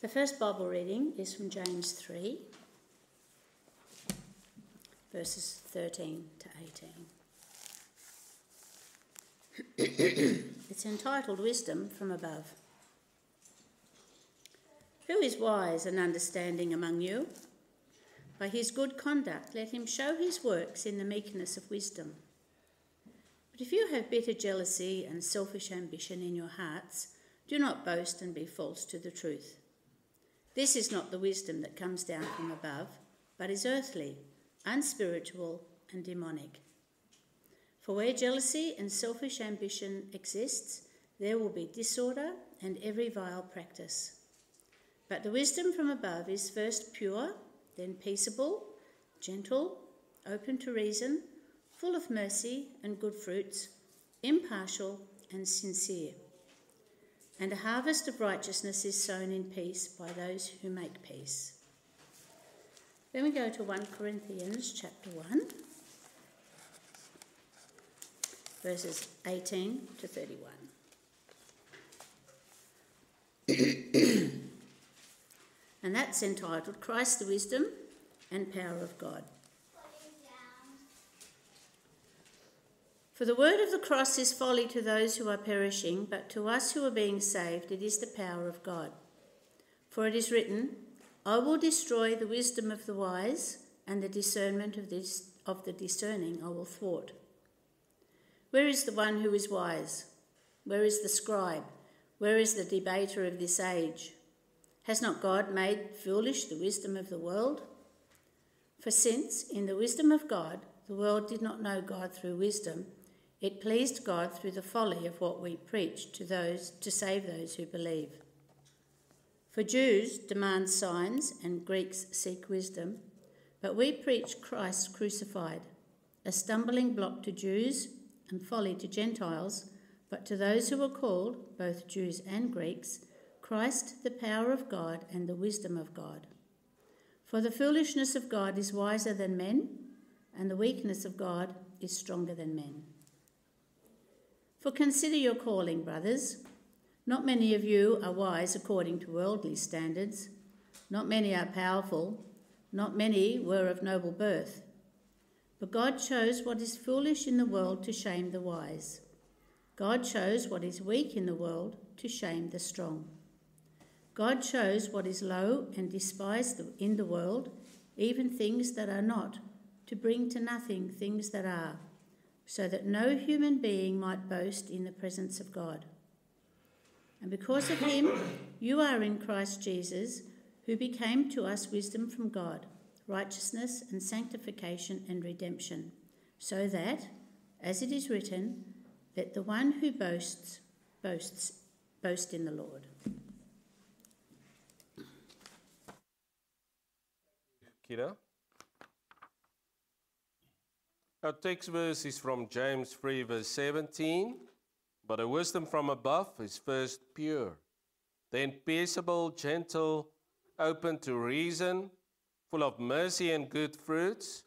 The first Bible reading is from James 3, verses 13 to 18. It's entitled Wisdom from Above. Who is wise and understanding among you? By his good conduct let him show his works in the meekness of wisdom. But if you have bitter jealousy and selfish ambition in your hearts, do not boast and be false to the truth. This is not the wisdom that comes down from above, but is earthly, unspiritual, and demonic. For where jealousy and selfish ambition exists, there will be disorder and every vile practice. But the wisdom from above is first pure, then peaceable, gentle, open to reason, full of mercy and good fruits, impartial and sincere. And a harvest of righteousness is sown in peace by those who make peace. Then we go to 1 Corinthians chapter 1, verses 18 to 31. And that's entitled Christ the Wisdom and Power of God. For the word of the cross is folly to those who are perishing, but to us who are being saved it is the power of God. For it is written, I will destroy the wisdom of the wise, and the discernment of the discerning I will thwart. Where is the one who is wise? Where is the scribe? Where is the debater of this age? Has not God made foolish the wisdom of the world? For since, in the wisdom of God, the world did not know God through wisdom, it pleased God through the folly of what we preach to save those who believe. For Jews demand signs and Greeks seek wisdom, but we preach Christ crucified, a stumbling block to Jews and folly to Gentiles, but to those who are called, both Jews and Greeks, Christ the power of God and the wisdom of God. For the foolishness of God is wiser than men, and the weakness of God is stronger than men. For consider your calling, brothers. Not many of you are wise according to worldly standards. Not many are powerful. Not many were of noble birth. But God chose what is foolish in the world to shame the wise. God chose what is weak in the world to shame the strong. God chose what is low and despised in the world, even things that are not, to bring to nothing things that are, so that no human being might boast in the presence of God. And because of him, you are in Christ Jesus, who became to us wisdom from God, righteousness and sanctification and redemption, so that, as it is written, let the one who boast in the Lord. Kira. Our text verse is from James 3, verse 17. But the wisdom from above is first pure, then peaceable, gentle, open to reason, full of mercy and good fruits,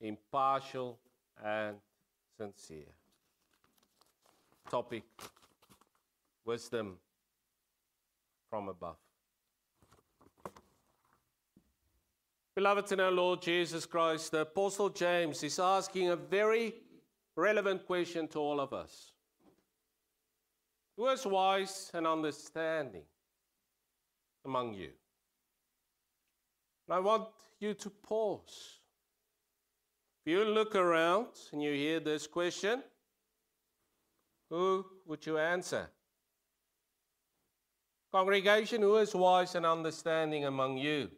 impartial and sincere. Topic, wisdom from above. Beloved in our Lord Jesus Christ, the Apostle James is asking a very relevant question to all of us. Who is wise and understanding among you? And I want you to pause. If you look around and you hear this question, who would you answer? Congregation, who is wise and understanding among you?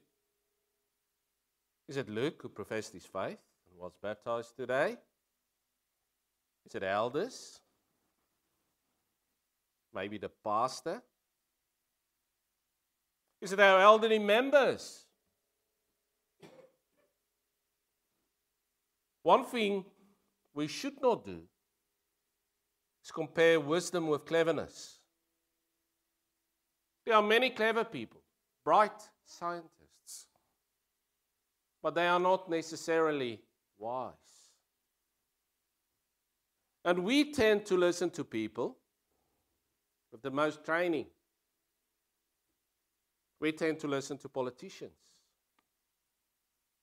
Is it Luke, who professed his faith and was baptized today? Is it elders? Maybe the pastor? Is it our elderly members? One thing we should not do is compare wisdom with cleverness. There are many clever people, bright scientists, but they are not necessarily wise. And we tend to listen to people with the most training. we tend to listen to politicians.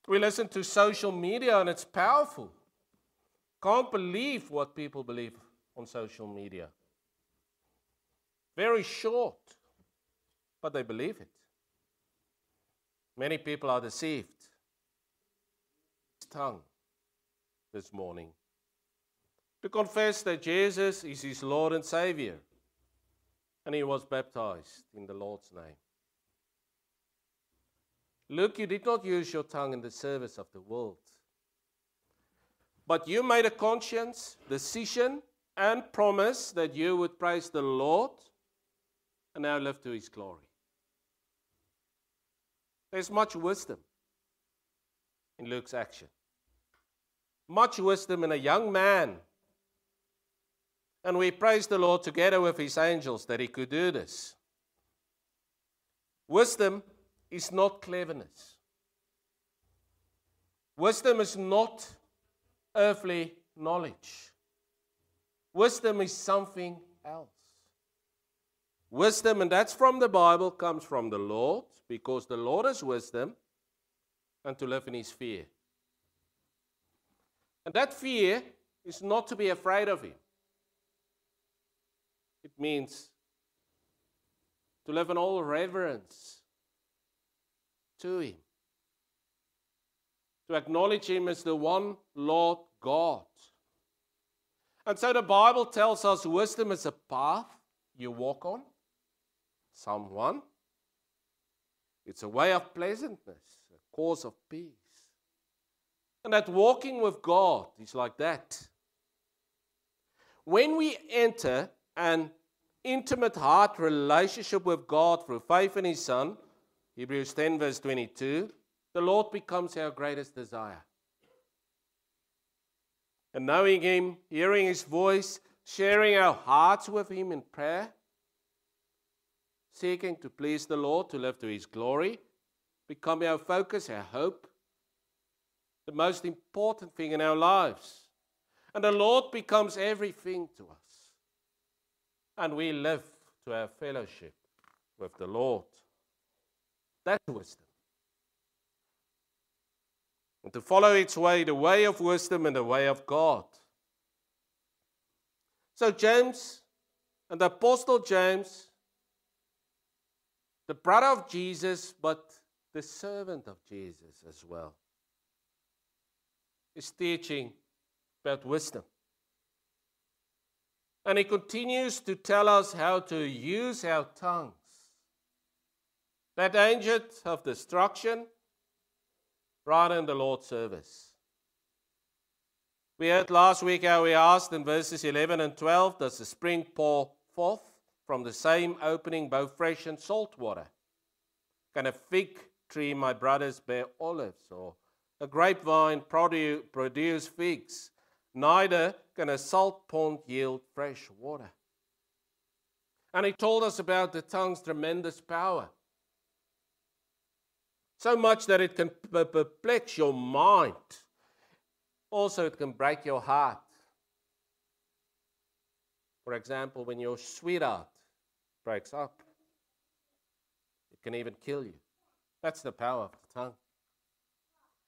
We listen to social media, and it's powerful. Can't believe what people believe on social media. Very short, but they believe it. Many people are deceived. His tongue this morning to confess that Jesus is his Lord and Savior, and he was baptized in the Lord's name. Look, you did not use your tongue in the service of the world, but you made a conscious decision and promise that you would praise the Lord and now live to his glory. There's much wisdom in Luke's action. Much wisdom in a young man. And we praise the Lord together with his angels that he could do this. Wisdom is not cleverness. Wisdom is not earthly knowledge. Wisdom is something else. Wisdom, and that's from the Bible, comes from the Lord, because the Lord is wisdom, and to live in his fear. And that fear is not to be afraid of him. It means to live in all reverence to him. To acknowledge him as the one Lord God. And so the Bible tells us wisdom is a path you walk on. Psalm 1. It's a way of pleasantness, a cause of peace. And that walking with God is like that. When we enter an intimate heart relationship with God through faith in his Son, Hebrews 10 verse 22, the Lord becomes our greatest desire. And knowing him, hearing his voice, sharing our hearts with him in prayer, seeking to please the Lord, to live to his glory, become our focus, our hope, the most important thing in our lives. And the Lord becomes everything to us. And we live to our fellowship with the Lord. That's wisdom. And to follow its way, the way of wisdom and the way of God. So James, and the Apostle James, the brother of Jesus, but the servant of Jesus as well, is teaching about wisdom. And he continues to tell us how to use our tongues. That agent of destruction, rather in the Lord's service. We heard last week how we asked in verses 11 and 12, does the spring pour forth from the same opening both fresh and salt water? Can a fig tree, my brothers, bear olives, or a grapevine produce figs? Neither can a salt pond yield fresh water. And he told us about the tongue's tremendous power. So much that it can perplex your mind. Also, it can break your heart. For example, when your sweetheart breaks up, it can even kill you. That's the power of the tongue.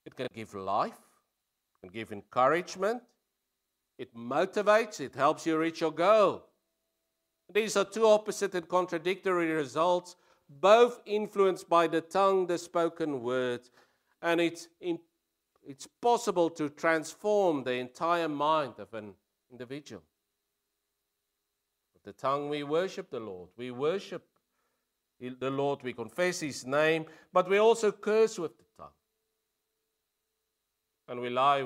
It can give life, it can give encouragement, it motivates, it helps you reach your goal. These are two opposite and contradictory results, both influenced by the tongue, the spoken word, and it's possible to transform the entire mind of an individual. With the tongue we worship the Lord. We worship the Lord, we confess his name, but we also curse with the tongue. And we lie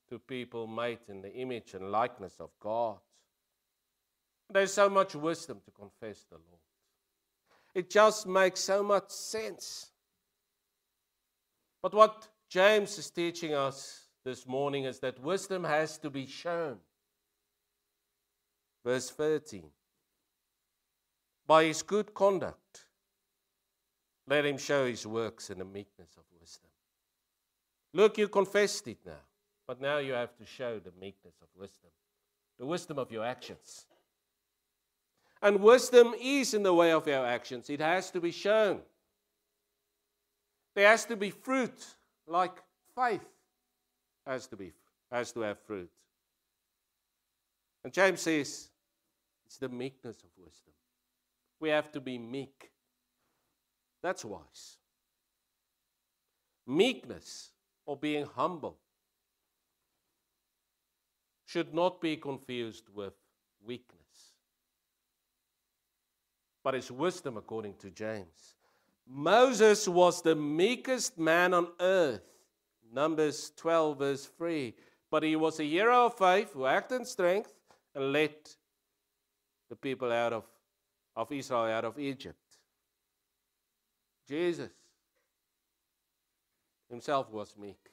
to people made in the image and likeness of God. There's so much wisdom to confess the Lord. It just makes so much sense. But what James is teaching us this morning is that wisdom has to be shown. Verse 13. By his good conduct, let him show his works in the meekness of wisdom. Look, you confessed it now, but now you have to show the meekness of wisdom, the wisdom of your actions. And wisdom is in the way of our actions. It has to be shown. There has to be fruit, like faith has to have fruit. And James says, it's the meekness of wisdom. We have to be meek. That's wise. Meekness, or being humble, should not be confused with weakness. But it's wisdom according to James. Moses was the meekest man on earth. Numbers 12 verse 3. But he was a hero of faith who acted in strength and led the people of Israel out of Egypt. Jesus himself was meek.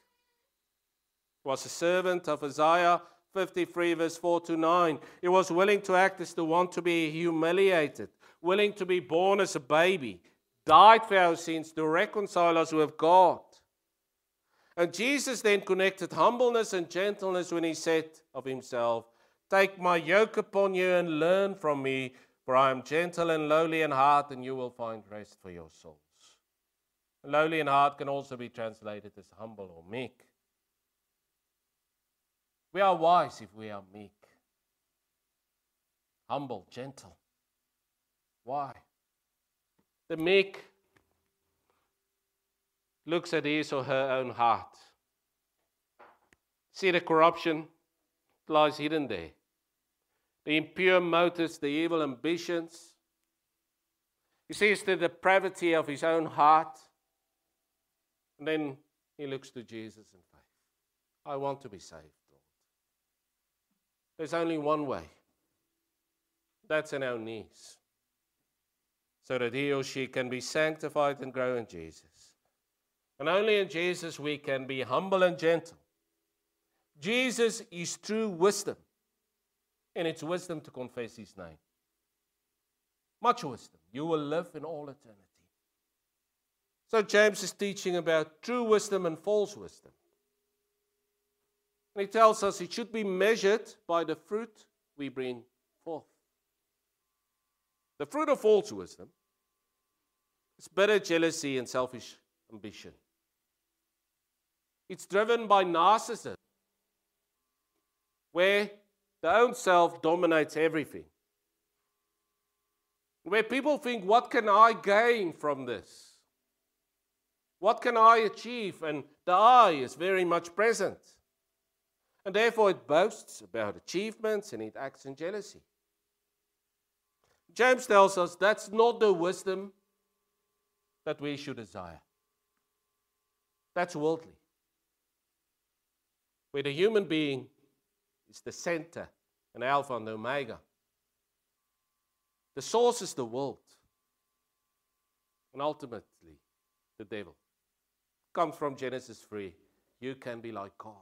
Was a servant of Isaiah 53 verse 4 to 9. He was willing to act as the one to be humiliated, willing to be born as a baby, died for our sins to reconcile us with God. And Jesus then connected humbleness and gentleness when he said of himself, "Take my yoke upon you and learn from me, for I am gentle and lowly in heart, and you will find rest for your souls." Lowly in heart can also be translated as humble or meek. We are wise if we are meek, humble, gentle. Why? The meek looks at his or her own heart. See the corruption lies hidden there. The impure motives, the evil ambitions. He sees the depravity of his own heart. And then he looks to Jesus in faith. I want to be saved, Lord. There's only one way. That's in our knees. So that he or she can be sanctified and grow in Jesus. And only in Jesus we can be humble and gentle. Jesus is true wisdom. And it's wisdom to confess his name. Much wisdom. You will live in all eternity. So James is teaching about true wisdom and false wisdom. And he tells us it should be measured by the fruit we bring forth. The fruit of false wisdom is bitter jealousy and selfish ambition. It's driven by narcissism, where the own self dominates everything. Where people think, what can I gain from this? What can I achieve? And the I is very much present. And therefore it boasts about achievements and it acts in jealousy. James tells us that's not the wisdom that we should desire. That's worldly. Where the human being is the center and Alpha and Omega. The source is the world. And ultimately, the devil. Comes from Genesis 3. You can be like God,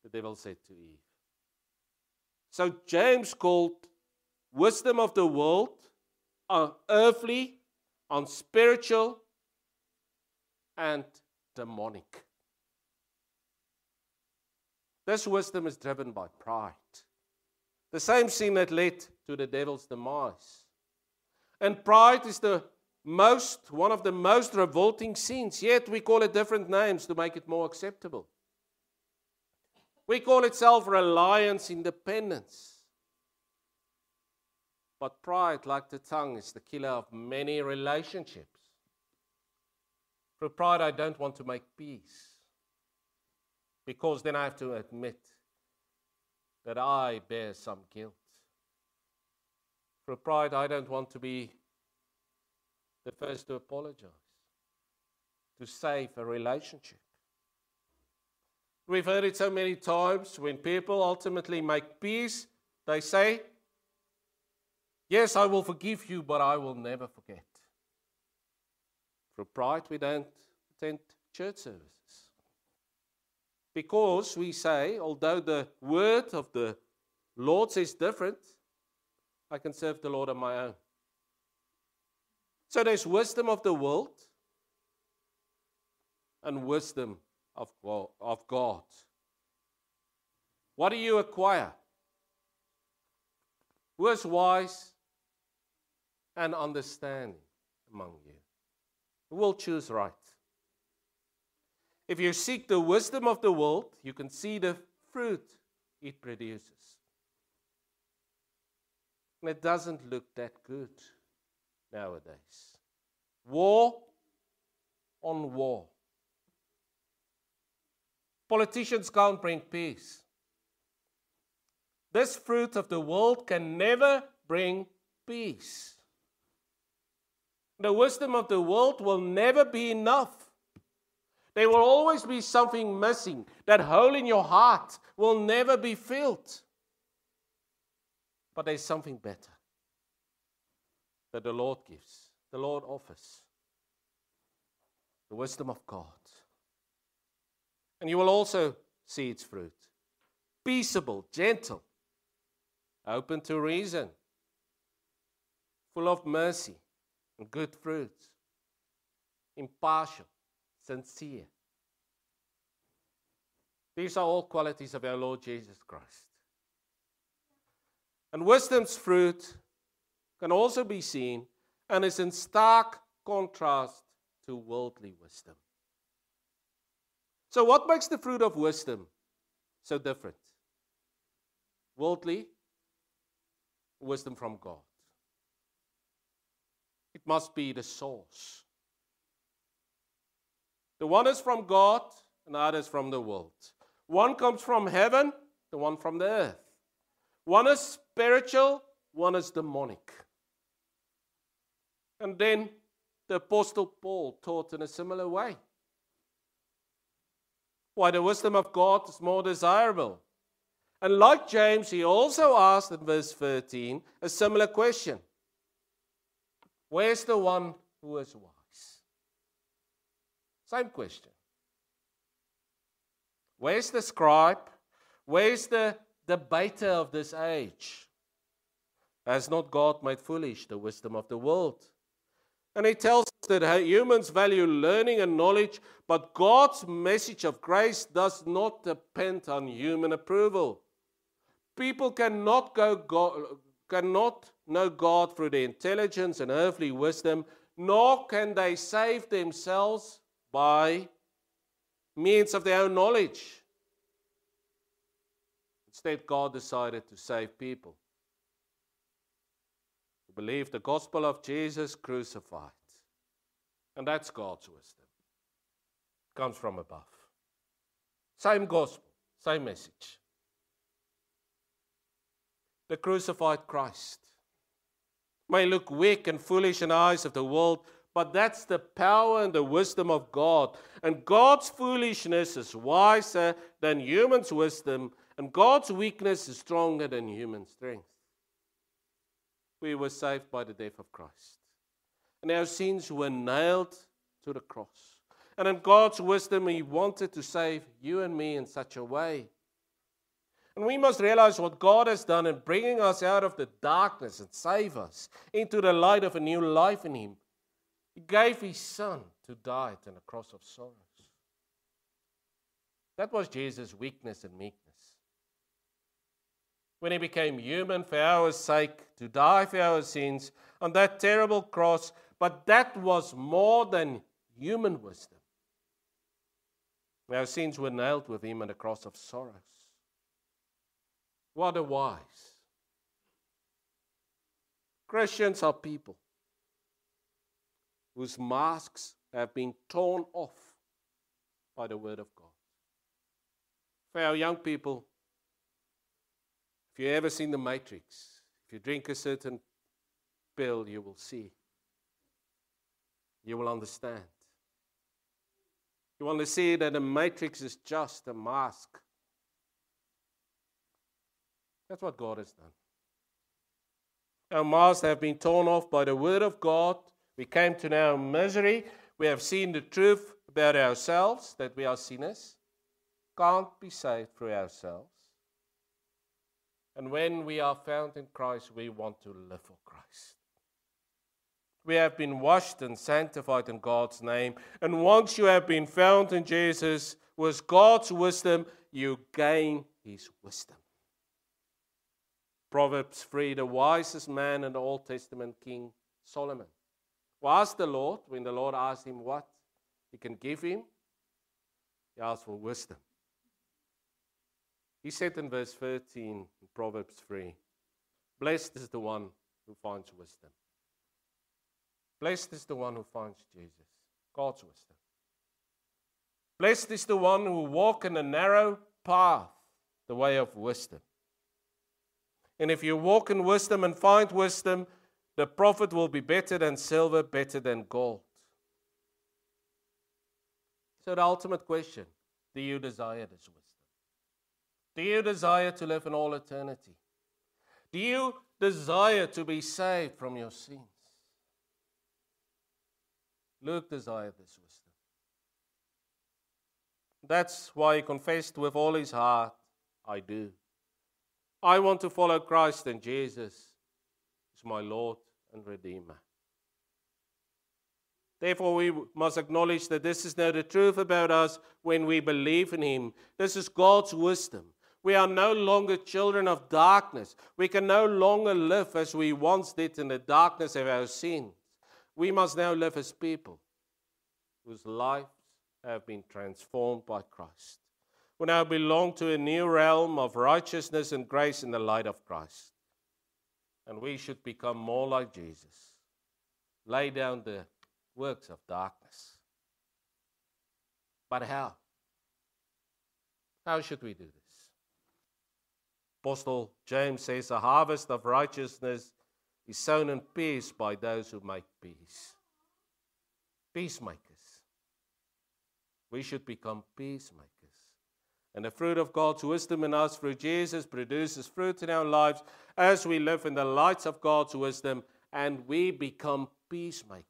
the devil said to Eve. So James called wisdom of the world earthly, unspiritual, and demonic. This wisdom is driven by pride. The same sin that led to the devil's demise. And pride is one of the most revolting sins, yet we call it different names to make it more acceptable. We call it self-reliance, independence. But pride, like the tongue, is the killer of many relationships. Through pride, I don't want to make peace, because then I have to admit that I bear some guilt. Through pride, I don't want to be the first to apologize, to save a relationship. We've heard it so many times. When people ultimately make peace, they say, yes, I will forgive you, but I will never forget. Through pride, we don't attend church services. Because we say, although the word of the Lord says different, I can serve the Lord on my own. So there's wisdom of the world and wisdom of God. What do you acquire? Who is wise and understanding among you? Who will choose right? If you seek the wisdom of the world, you can see the fruit it produces. And it doesn't look that good nowadays. War on war. Politicians can't bring peace. This fruit of the world can never bring peace. The wisdom of the world will never be enough. There will always be something missing. That hole in your heart will never be filled. But there's something better that the Lord gives, the Lord offers. The wisdom of God. And you will also see its fruit. Peaceable, gentle, open to reason, full of mercy and good fruit, impartial, sincere. These are all qualities of our Lord Jesus Christ. And wisdom's fruit can also be seen and is in stark contrast to worldly wisdom. So what makes the fruit of wisdom so different? Worldly, wisdom from God. It must be the source. The one is from God, and the other is from the world. One comes from heaven, the one from the earth. One is spiritual, one is demonic. And then the Apostle Paul taught in a similar way. Why the wisdom of God is more desirable. And like James, he also asked in verse 13 a similar question. Where's the one who is wise? Same question. Where's the scribe? Where's the debater of this age? Has not God made foolish the wisdom of the world? And he tells us that humans value learning and knowledge, but God's message of grace does not depend on human approval. People cannot know God through their intelligence and earthly wisdom, nor can they save themselves by means of their own knowledge. Instead, God decided to save people who believe the gospel of Jesus crucified. And that's God's wisdom. It comes from above. Same gospel, same message. The crucified Christ may look weak and foolish in the eyes of the world, but that's the power and the wisdom of God. And God's foolishness is wiser than human's wisdom, and God's weakness is stronger than human strength. We were saved by the death of Christ. And our sins were nailed to the cross. And in God's wisdom, He wanted to save you and me in such a way. And we must realize what God has done in bringing us out of the darkness and save us into the light of a new life in Him. He gave His Son to die on the cross of sorrows. That was Jesus' weakness and meekness. When He became human for our sake, to die for our sins on that terrible cross, but that was more than human wisdom. Our sins were nailed with Him on the cross of sorrows. What a wise. Christians are people whose masks have been torn off by the Word of God. For our young people, if you've ever seen The Matrix, if you drink a certain pill, you will see. You will understand. You want to see that the Matrix is just a mask. That's what God has done. Our masks have been torn off by the Word of God. We came to know misery. We have seen the truth about ourselves, that we are sinners. Can't be saved through ourselves. And when we are found in Christ, we want to live for Christ. We have been washed and sanctified in God's name. And once you have been found in Jesus, with God's wisdom, you gain His wisdom. Proverbs 3, the wisest man in the Old Testament, King Solomon, who asked the Lord, when the Lord asked him what He can give him, He asked for wisdom. He said in verse 13 in Proverbs 3, blessed is the one who finds wisdom. Blessed is the one who finds Jesus, God's wisdom. Blessed is the one who walks in a narrow path, the way of wisdom. And if you walk in wisdom and find wisdom, the profit will be better than silver, better than gold. So the ultimate question, do you desire this wisdom? Do you desire to live in all eternity? Do you desire to be saved from your sins? Luke desired this wisdom. That's why he confessed with all his heart, I do. I want to follow Christ, and Jesus is my Lord and Redeemer. Therefore, we must acknowledge that this is now the truth about us when we believe in Him. This is God's wisdom. We are no longer children of darkness. We can no longer live as we once did in the darkness of our sins. We must now live as people whose lives have been transformed by Christ, who now belong to a new realm of righteousness and grace in the light of Christ. And we should become more like Jesus. Lay down the works of darkness. But how? How should we do this? Apostle James says, a harvest of righteousness is sown in peace by those who make peace. Peacemakers. We should become peacemakers. And the fruit of God's wisdom in us through Jesus produces fruit in our lives as we live in the light of God's wisdom and we become peacemakers.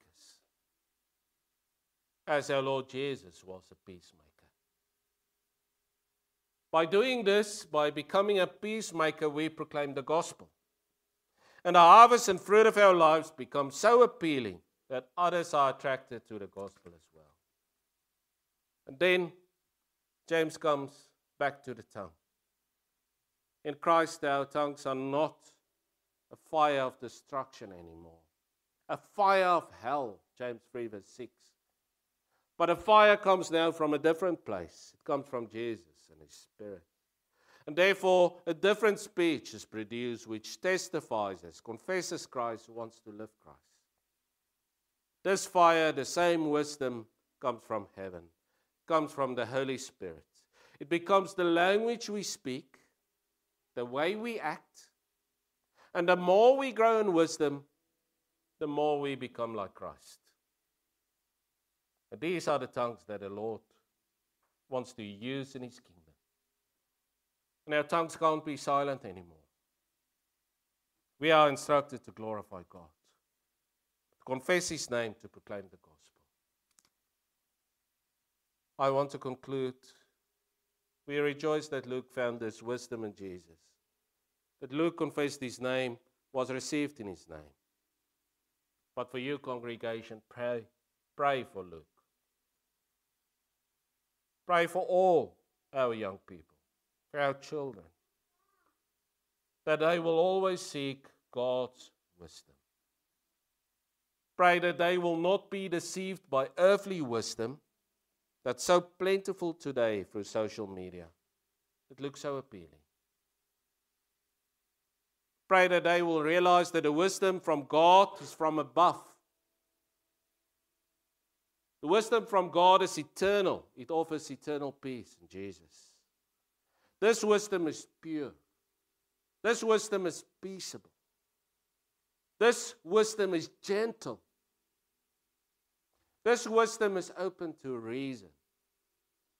As our Lord Jesus was a peacemaker. By doing this, by becoming a peacemaker, we proclaim the gospel. And the harvest and fruit of our lives become so appealing that others are attracted to the gospel as well. And then James comes back to the tongue. In Christ, our tongues are not a fire of destruction anymore. A fire of hell, James 3 verse 6. But a fire comes now from a different place. It comes from Jesus and His Spirit. And therefore, a different speech is produced which testifies as confesses Christ who wants to live Christ. This fire, the same wisdom, comes from heaven, comes from the Holy Spirit. It becomes the language we speak, the way we act, and the more we grow in wisdom, the more we become like Christ. And these are the tongues that the Lord wants to use in His kingdom. And our tongues can't be silent anymore. We are instructed to glorify God, to confess His name, to proclaim the gospel. I want to conclude. We rejoice that Luke found this wisdom in Jesus. That Luke confessed His name, was received in His name. But for you, congregation, pray for Luke. Pray for all our young people, for our children, that they will always seek God's wisdom. Pray that they will not be deceived by earthly wisdom that's so plentiful today through social media. It looks so appealing. Pray that they will realize that the wisdom from God is from above. The wisdom from God is eternal. It offers eternal peace in Jesus. This wisdom is pure. This wisdom is peaceable. This wisdom is gentle. This wisdom is open to reason,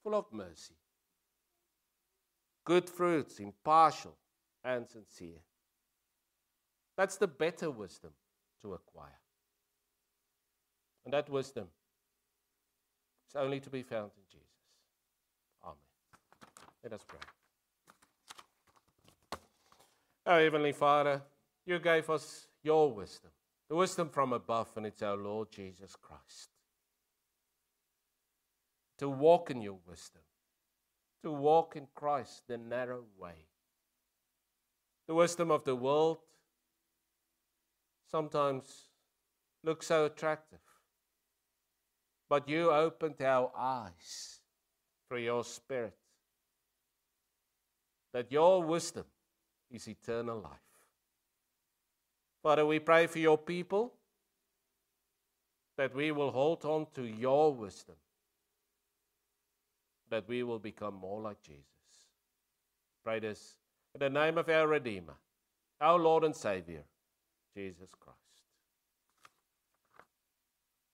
full of mercy. Good fruits, impartial and sincere. That's the better wisdom to acquire. And that wisdom is only to be found in Jesus. Amen. Let us pray. Our Heavenly Father, You gave us Your wisdom, the wisdom from above, and it's our Lord Jesus Christ. To walk in Your wisdom, to walk in Christ, the narrow way. The wisdom of the world sometimes looks so attractive, but You opened our eyes through your Spirit, that your wisdom is eternal life. Father, we pray for your people, that we will hold on to your wisdom, that we will become more like Jesus. Pray this in the name of our Redeemer, our Lord and Savior, Jesus Christ.